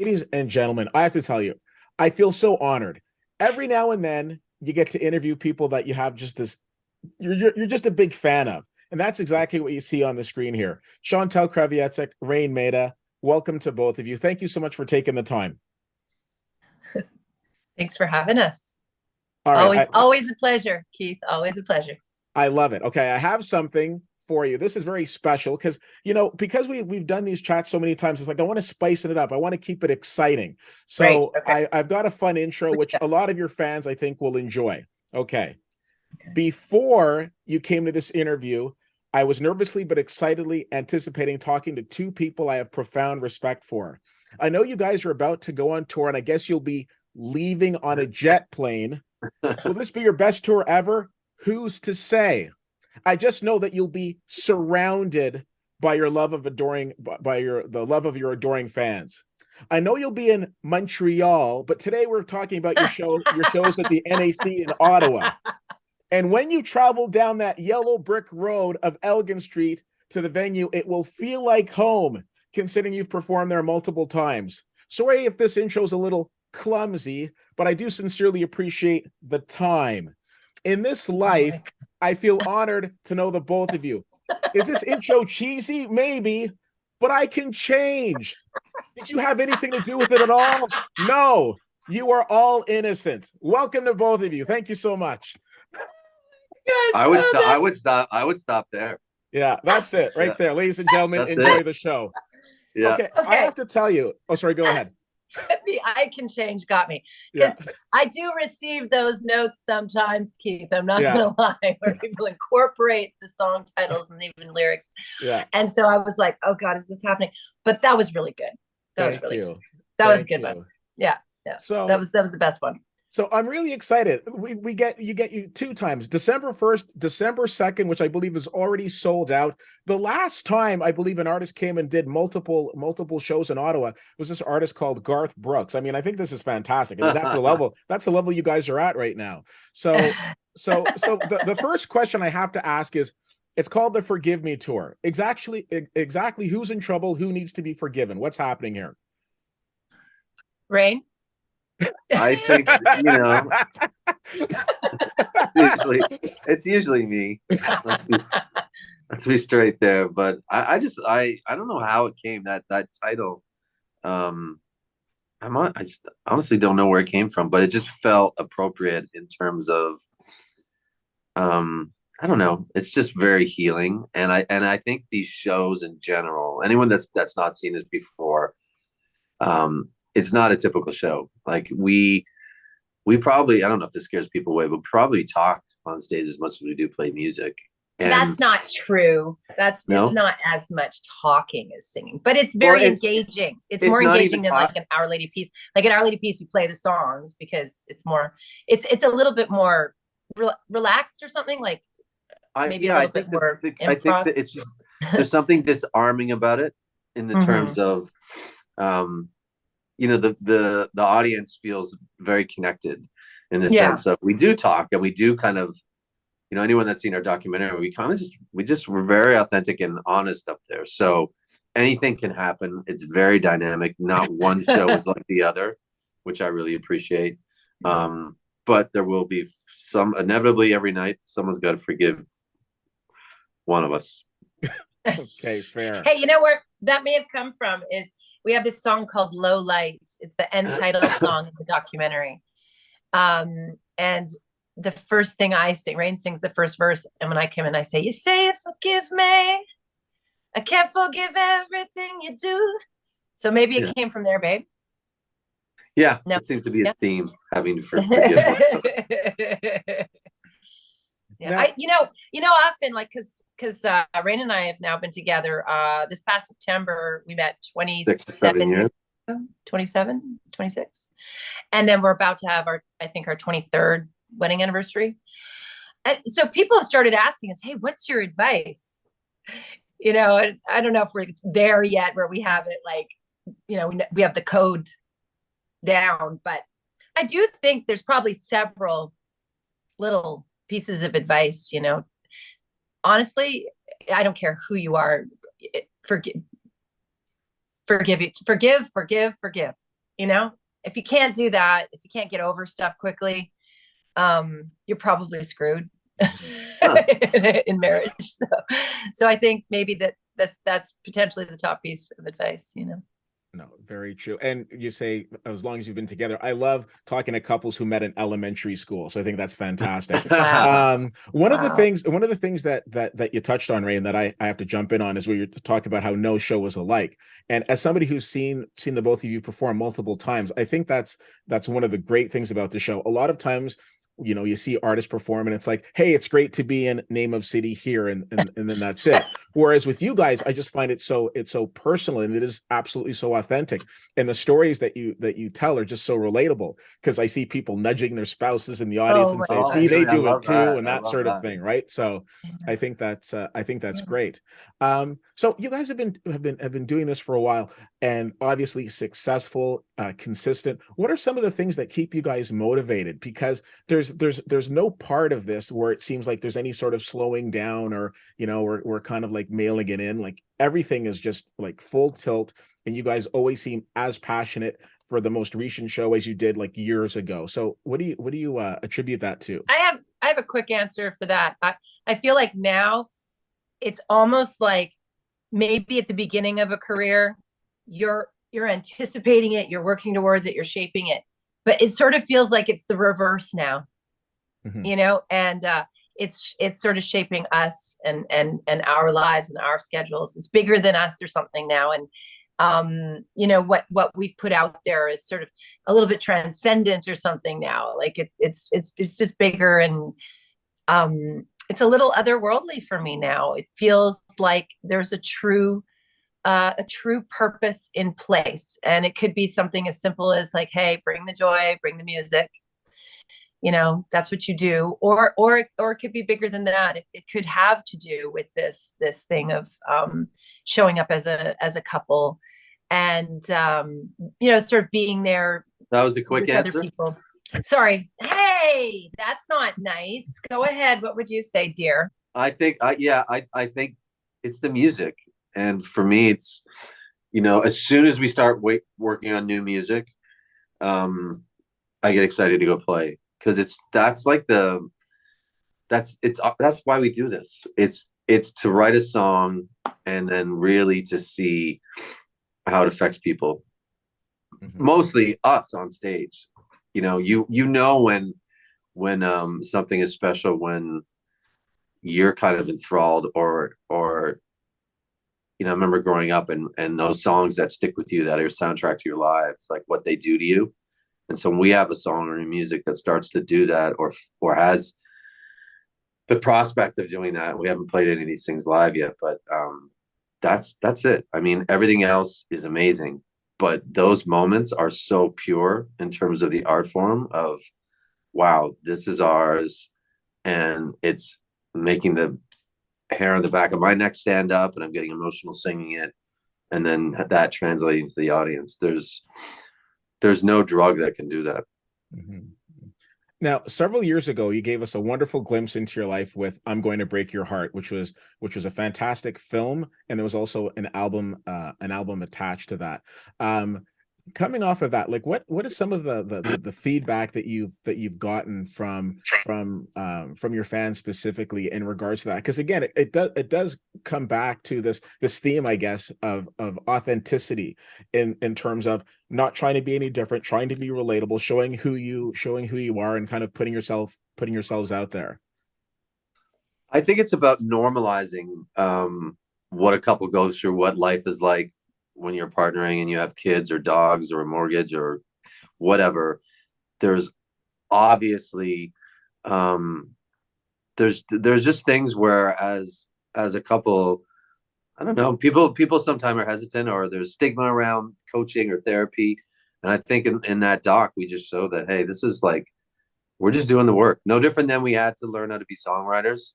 Ladies and gentlemen, I have to tell you, I feel so honored. Every now and then, you get to interview people that you have just this, you're just a big fan of. And that's exactly what you see on the screen here. Chantal Kreviazuk, Raine Maida, welcome to both of you. Thank you so much for taking the time. Thanks for having us. All right. Always a pleasure, Keith. Always a pleasure. I love it. Okay, I have something for you. This is very special because because we've done these chats so many times. It's like I want to spice it up. I want to keep it exciting. So okay. I've got a fun intro, which a lot of your fans I think will enjoy. Okay. Before you came to this interview, I was nervously but excitedly anticipating talking to two people I have profound respect for. I know you guys are about to go on tour, and I guess you'll be leaving on a jet plane. Will this be your best tour ever? Who's to say? I just know that you'll be surrounded by your love of adoring the love of your adoring fans. I know you'll be in Montreal, but today we're talking about your shows at the NAC in Ottawa. And when you travel down that yellow brick road of Elgin Street to the venue, it will feel like home, considering you've performed there multiple times. Sorry if this intro is a little clumsy, but I do sincerely appreciate the time. In this life, I feel honored to know the both of you. Is this intro cheesy? Maybe, but I can change. Did you have anything to do with it at all? No, you are all innocent. Welcome to both of you. Thank you so much. I would stop there. Yeah, that's it right there. Ladies and gentlemen, enjoy the show. Yeah. Okay, I have to tell you. Oh, sorry, go ahead. The I can change got me because I do receive those notes sometimes, Keith. I'm not gonna lie, where people incorporate the song titles and even lyrics. Yeah. And so I was like, oh God, is this happening? But that was really good. That was really good. That was a good one. Yeah. Yeah. So that was the best one. So I'm really excited. You get two times, December 1st, December 2nd, which I believe is already sold out. The last time I believe an artist came and did multiple shows in Ottawa was this artist called Garth Brooks. I mean, I think this is fantastic. I mean, that's the level you guys are at right now. So the first question I have to ask is, it's called the Forgive Me Tour. Exactly who's in trouble, who needs to be forgiven? What's happening here? Raine? I think it's usually me. Let's be straight there. But I don't know how it came, that title. I honestly don't know where it came from, but it just felt appropriate in terms of I don't know. It's just very healing, and I think these shows in general, anyone that's not seen this before, it's not a typical show. Like we probably, I don't know if this scares people away, but probably talk on stage as much as we do play music. And that's not true. It's not as much talking as singing, but it's very engaging. It's more engaging than like an Our Lady piece. Like an Our Lady piece, you play the songs because it's more, it's a little bit more relaxed or something, like maybe a little bit more improv. I think that it's just, there's something disarming about it in the terms of, the audience feels very connected in the sense of we do talk and we do kind of, anyone that's seen our documentary, we kind of we're very authentic and honest up there. So anything can happen. It's very dynamic. Not one show is like the other, which I really appreciate. But there will be some, inevitably every night, someone's got to forgive one of us. Okay, fair. Hey, where that may have come from is we have this song called Low Light. It's the end title song of the documentary. And the first thing I sing, Raine sings the first verse. And when I come in, I say, you say you forgive me. I can't forgive everything you do. So maybe it came from there, babe. Yeah, no. It seems to be a theme, having to forgive. Often, like, because Raine and I have now been together. This past September, we met 27 years. 27, 26. And then we're about to have our 23rd wedding anniversary. And so people have started asking us, hey, what's your advice? And I don't know if we're there yet where we have it like, we have the code down, but I do think there's probably several little pieces of advice. Honestly, I don't care who you are. Forgive. you know, if you can't do that, if you can't get over stuff quickly, you're probably screwed in marriage. So I think maybe that's potentially the top piece of advice, you know. No, very true. And you say as long as you've been together. I love talking to couples who met in elementary school. So I think that's fantastic. Wow. One of the things that you touched on, Ray, and that I have to jump in on is where you talk about how no show was alike. And as somebody who's seen the both of you perform multiple times, I think that's one of the great things about the show. A lot of times, you know, you see artists perform and it's like, hey, it's great to be in Name of City here, and then that's it. Whereas with you guys, I just find it's so personal, and it is absolutely so authentic. And the stories that you tell are just so relatable, because I see people nudging their spouses in the audience and say, see, they do it too, and that sort of thing, right? So I think that's great. So you guys have been doing this for a while, and obviously successful, consistent. What are some of the things that keep you guys motivated? Because there's no part of this where it seems like there's any sort of slowing down, or, you know, we're kind of like mailing it in. Like everything is just like full tilt, and you guys always seem as passionate for the most recent show as you did like years ago. So what do you attribute that to? I have a quick answer for that. I feel like now it's almost like maybe at the beginning of a career, you're anticipating it, you're working towards it, you're shaping it, but it sort of feels like it's the reverse now, you know, and it's sort of shaping us and our lives and our schedules. It's bigger than us or something now. And you know, what we've put out there is sort of a little bit transcendent or something now. Like it's just bigger, and it's a little otherworldly for me now. It feels like there's a true purpose in place, and it could be something as simple as like, hey, bring the joy, bring the music, you know, that's what you do. Or it could be bigger than that. It could have to do with this thing of showing up as a couple, and you know, sort of being there. That was a quick answer. Other people. Sorry. Hey, that's not nice. Go ahead. What would you say, dear? I think I think it's the music. And for me, it's, you know, as soon as we start working on new music, I get excited to go play, because that's why we do this. It's to write a song and then really to see how it affects people, mostly us on stage. You know, you know when something is special when you're kind of enthralled, or you know, I remember growing up and those songs that stick with you, that are soundtrack to your lives, like what they do to you. And so when we have a song or music that starts to do that, or has the prospect of doing that, we haven't played any of these things live yet, but that's it. I mean, everything else is amazing, but those moments are so pure in terms of the art form of, wow, this is ours, and it's making the hair on the back of my neck stand up, and I'm getting emotional singing it, and then that translating to the audience. There's no drug that can do that. Now, several years ago, you gave us a wonderful glimpse into your life with "I'm Going to Break Your Heart," which was a fantastic film, and there was also an album attached to that. Coming off of that, like what is some of the feedback that you've gotten from your fans specifically in regards to that? Because again, it does come back to this theme, I guess, of authenticity in terms of not trying to be any different, trying to be relatable, showing who you are, and kind of putting yourselves out there. I think it's about normalizing what a couple goes through, what life is like when you're partnering and you have kids or dogs or a mortgage or whatever. There's obviously there's just things where as a couple, I don't know, people sometimes are hesitant, or there's stigma around coaching or therapy. And I think in that doc, we just show that, hey, this is like, we're just doing the work. No different than we had to learn how to be songwriters,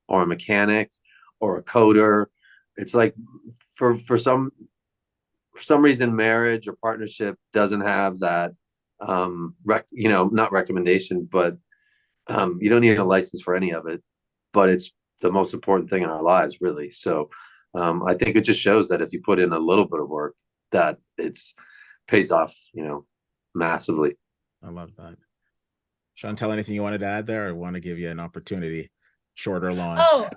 or a mechanic or a coder. It's like for some reason, marriage or partnership doesn't have that, you know, not recommendation, but you don't need a license for any of it, but it's the most important thing in our lives, really. So I think it just shows that if you put in a little bit of work, that pays off, you know, massively. I love that. Chantal, anything you wanted to add there? I want to give you an opportunity, short or long. Oh,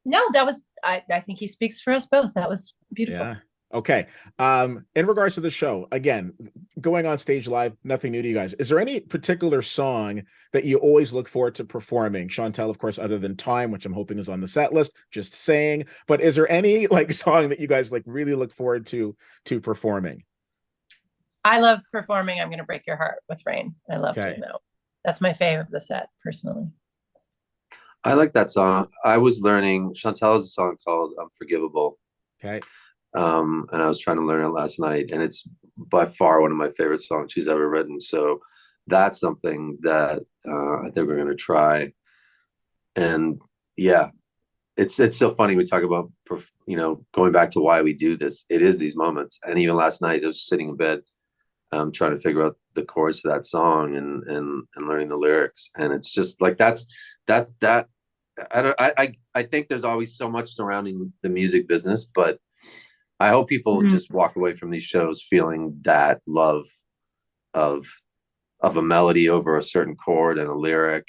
no, that was, I think he speaks for us both. That was beautiful. Yeah. Okay. In regards to the show, again, going on stage live, nothing new to you guys. Is there any particular song that you always look forward to performing? Chantal, of course, other than Time, which I'm hoping is on the set list, just saying. But is there any like song that you guys like really look forward to performing? I love performing I'm Gonna Break Your Heart with Raine. I love doing that. That's my fave of the set, personally. I like that song. I was learning, Chantal has a song called Unforgivable. Okay. And I was trying to learn it last night, and it's by far one of my favorite songs she's ever written. So that's something that I think we're going to try. And yeah, it's so funny. We talk about, you know, going back to why we do this. It is these moments. And even last night, I was sitting in bed, trying to figure out the chords to that song and learning the lyrics. And it's just like, I think there's always so much surrounding the music business, but I hope people just walk away from these shows feeling that love of a melody over a certain chord and a lyric,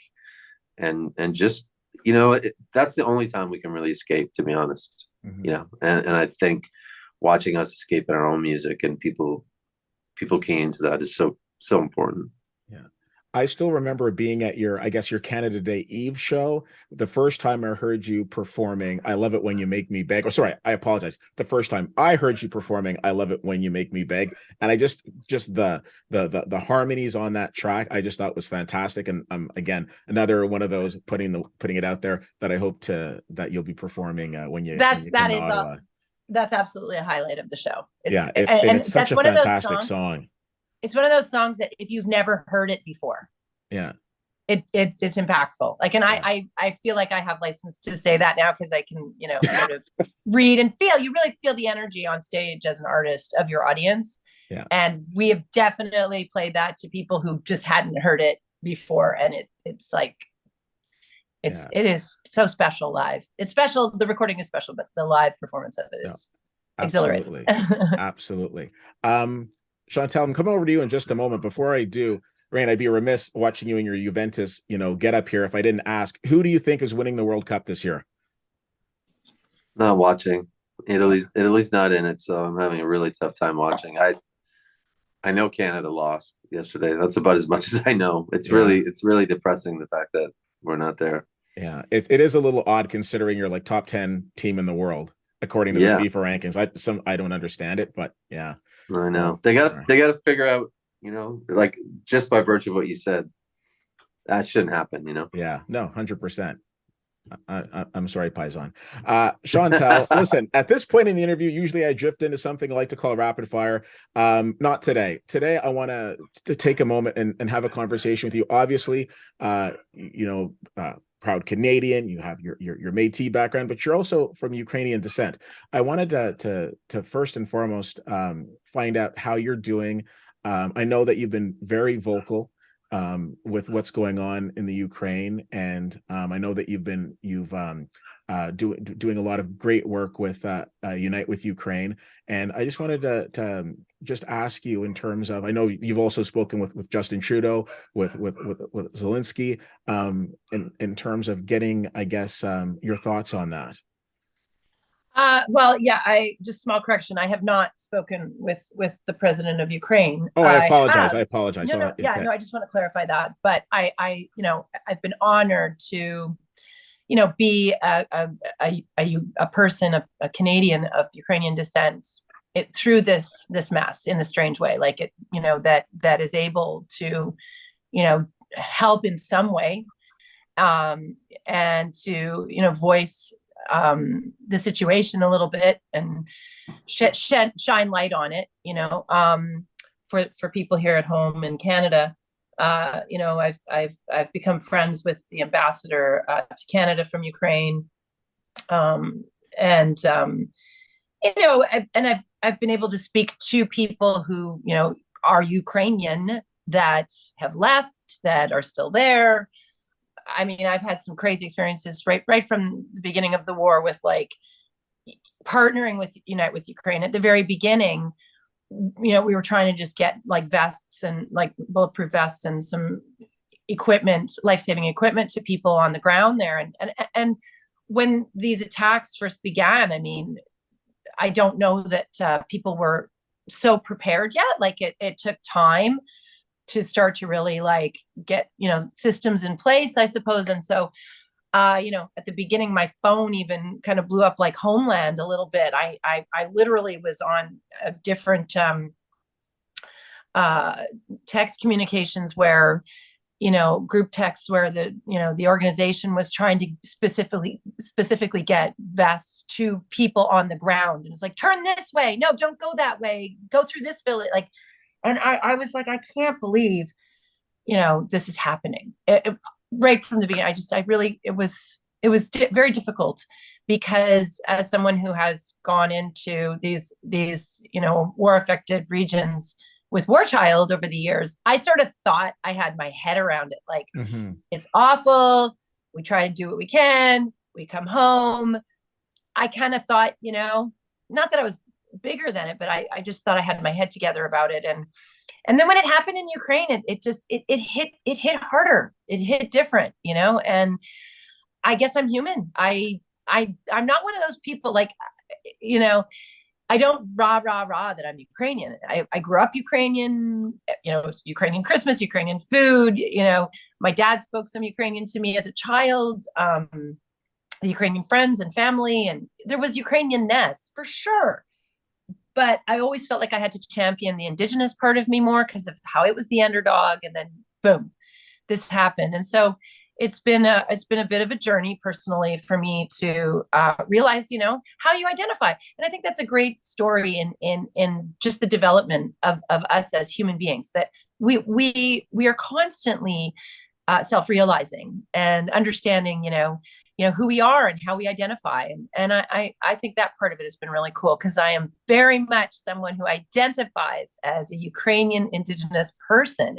and just, you know, that's the only time we can really escape, to be honest. You know, and I think watching us escape in our own music and people keying into that is so important. Yeah. I still remember being at your, I guess, your Canada Day Eve show. The first time I heard you performing, I Love It When You Make Me Beg. Oh, sorry, I apologize. The first time I heard you performing, I Love It When You Make Me Beg. And I just the harmonies on that track, I just thought was fantastic. And again, another one of those putting it out there that I hope that you'll be performing when you come to Ottawa. That's absolutely a highlight of the show. It's such a fantastic song. It's one of those songs that if you've never heard it before, it's impactful. Like, and I feel like I have license to say that now, because I can, you know, sort of read and feel. You really feel the energy on stage as an artist of your audience. Yeah. And we have definitely played that to people who just hadn't heard it before, and it's like it is so special live. It's special. The recording is special, but the live performance of it is exhilarating. Absolutely. Chantal, I'm coming over to you in just a moment. Before I do, Raine, I'd be remiss watching you in your Juventus, you know, get up here if I didn't ask, who do you think is winning the World Cup this year? Not watching. Italy's not in it, so I'm having a really tough time watching. I know Canada lost yesterday. That's about as much as I know. It's really depressing, the fact that we're not there. Yeah, it is a little odd considering you're like top 10 team in the world according to the FIFA rankings. I don't understand it, but yeah. I know. They gotta figure out, you know, like, just by virtue of what you said, that shouldn't happen, you know? Yeah, no, 100%. I'm sorry, Paisan. Chantal, listen, at this point in the interview, usually I drift into something I like to call rapid fire. Not today. Today, I want to take a moment and have a conversation with you. Obviously, you know, proud Canadian, you have your Métis background, but you're also from Ukrainian descent. I wanted to first and foremost find out how you're doing. I know that you've been very vocal with what's going on in the Ukraine, and I know that you've doing a lot of great work with Unite with Ukraine. And I just wanted to just ask you, in terms of, I know you've also spoken with Justin Trudeau, with Zelensky, in terms of getting, I guess, your thoughts on that. Well, yeah, just small correction. I have not spoken with the president of Ukraine. Oh, I apologize. I apologize. No, I just want to clarify that. But I, you know, I've been honored to, you know, be a person, a Canadian of Ukrainian descent, through this mess in a strange way, like it, you know, that is able to, you know, help in some way, and to, you know, voice the situation a little bit and shine light on it, you know, for people here at home in Canada. You know, I've become friends with the ambassador to Canada from Ukraine, and you know, I've been able to speak to people who, you know, are Ukrainian, that have left, that are still there. I mean, I've had some crazy experiences right from the beginning of the war, with like partnering with Unite with Ukraine at the very beginning. we were trying to just get like vests and like bulletproof vests and some equipment, life-saving equipment to people on the ground there. And when these attacks first began, I mean, I don't know that people were so prepared yet. Like it took time to start to really like get, systems in place, I suppose. And so, at the beginning, my phone even kind of blew up like Homeland a little bit. I literally was on a different text communications where, group texts where the organization was trying to specifically get vests to people on the ground. And it's like, turn this way. No, don't go that way. Go through this village. Like, and I was like, I can't believe, this is happening. Right from the beginning. It was very difficult, because as someone who has gone into these war affected regions with War Child over the years, I sort of thought I had my head around it. Like, it's awful. We try to do what we can. We come home. I kind of thought, not that I was bigger than it, but I just thought I had my head together about it. And then when it happened in Ukraine, it hit harder. It hit different, and I guess I'm human. I'm not one of those people like, I don't rah that I'm Ukrainian. I grew up Ukrainian, Ukrainian Christmas, Ukrainian food. My dad spoke some Ukrainian to me as a child, the Ukrainian friends and family, and there was Ukrainian-ness for sure. But I always felt like I had to champion the Indigenous part of me more because of how it was the underdog. And then boom, this happened. And so it's been a bit of a journey personally for me to realize, how you identify. And I think that's a great story in just the development of us as human beings, that we are constantly self-realizing and understanding, who we are and how we identify. And I think that part of it has been really cool, because I am very much someone who identifies as a Ukrainian Indigenous person.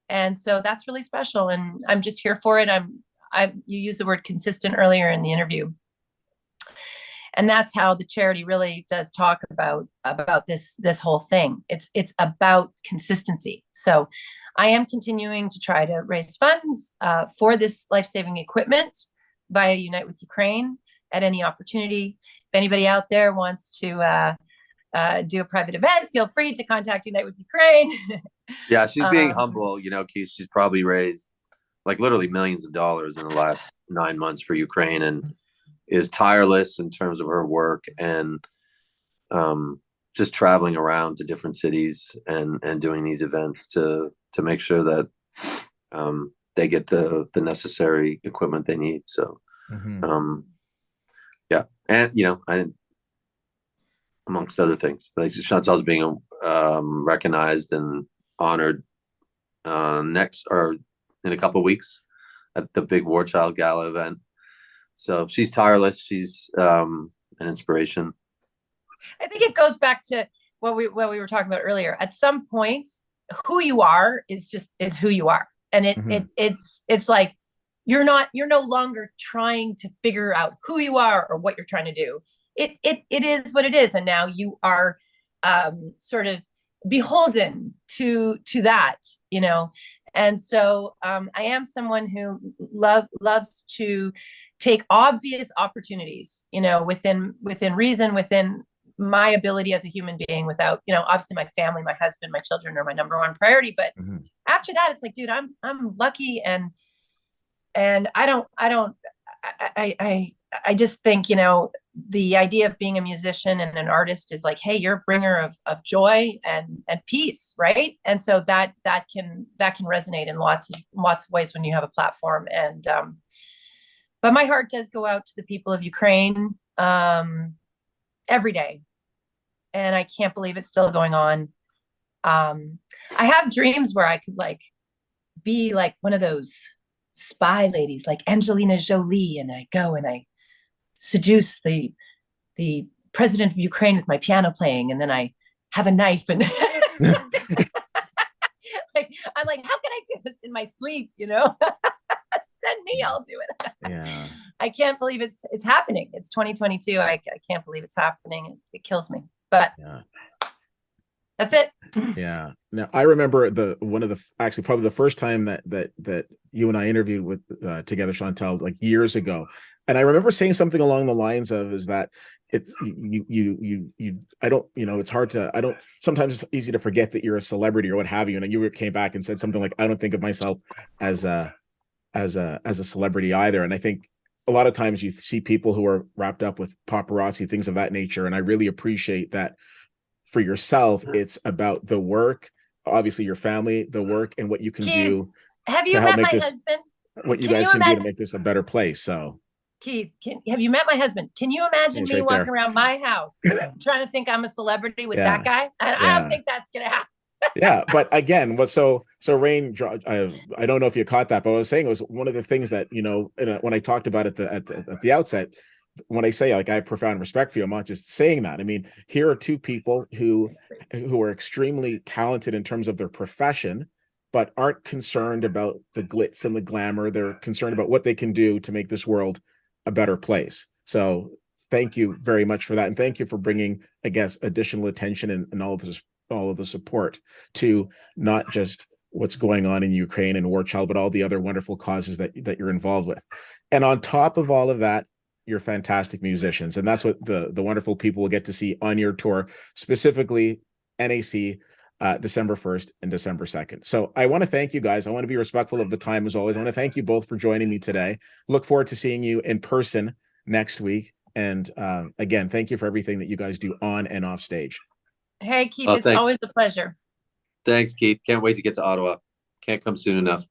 And so that's really special. And I'm just here for it. You used the word consistent earlier in the interview. And that's how the charity really does talk about this whole thing. It's about consistency. So I am continuing to try to raise funds for this life-saving equipment via Unite with Ukraine at any opportunity. If anybody out there wants to do a private event, feel free to contact Unite with Ukraine. Yeah, she's being humble, Keith. She's probably raised like literally millions of dollars in the last 9 months for Ukraine, and is tireless in terms of her work, and just traveling around to different cities and doing these events to make sure that they get the necessary equipment they need. So, yeah. And, I, amongst other things, like Chantal's being recognized and honored next or in a couple of weeks at the big War Child Gala event. So she's tireless. She's an inspiration. I think it goes back to what we were talking about earlier. At some point, who you are is who you are. And it's like, you're no longer trying to figure out who you are or what you're trying to do. It is what it is. And now you are sort of beholden to that, And so I am someone who loves to take obvious opportunities, within reason, within my ability as a human being, without, obviously my family, my husband, my children are my number one priority. But after that, it's like, dude, I'm lucky. And I just think, the idea of being a musician and an artist is like, hey, you're a bringer of joy and peace, right? And so that can resonate in lots of ways when you have a platform. And but my heart does go out to the people of Ukraine every day, and I can't believe it's still going on. I have dreams where I could like be like one of those spy ladies, like Angelina Jolie, and I go and I seduce the president of Ukraine with my piano playing, and then I have a knife and like, I'm like, how can I do this in my sleep? Send me, I'll do it. Yeah. I can't believe it's happening. It's 2022. I can't believe it's happening. It kills me. but yeah. That's it. Yeah. Now I remember actually probably the first time that you and I interviewed with together, Chantal, like years ago. And I remember saying something along the lines of is that it's you I don't, it's hard to, I don't, sometimes it's easy to forget that you're a celebrity or what have you. And you came back and said something like, I don't think of myself as a celebrity either. And I think a lot of times you see people who are wrapped up with paparazzi, things of that nature. And I really appreciate that for yourself, it's about the work, obviously your family, the work, and what you can Keith, do have you to help met make my this, husband? what you guys can do to make this a better place. So Keith, have you met my husband? Can you imagine me right walking there around my house trying to think I'm a celebrity with Yeah. that guy? I don't think that's gonna happen. Yeah, but again, so Raine, I don't know if you caught that, but what I was saying was one of the things that when I talked about it at the outset, when I say like I have profound respect for you, I'm not just saying that. I mean, here are two people who are extremely talented in terms of their profession, but aren't concerned about the glitz and the glamour. They're concerned about what they can do to make this world a better place. So thank you very much for that, and thank you for bringing, I guess, additional attention and all of the support to not just what's going on in Ukraine and War Child, but all the other wonderful causes that you're involved with. And on top of all of that, you're fantastic musicians. And that's what the wonderful people will get to see on your tour, specifically NAC, December 1st and December 2nd. So I want to thank you guys. I want to be respectful of the time as always. I want to thank you both for joining me today. Look forward to seeing you in person next week. And again, thank you for everything that you guys do on and off stage. Hey, Keith, it's always a pleasure. Thanks, Keith. Can't wait to get to Ottawa. Can't come soon enough.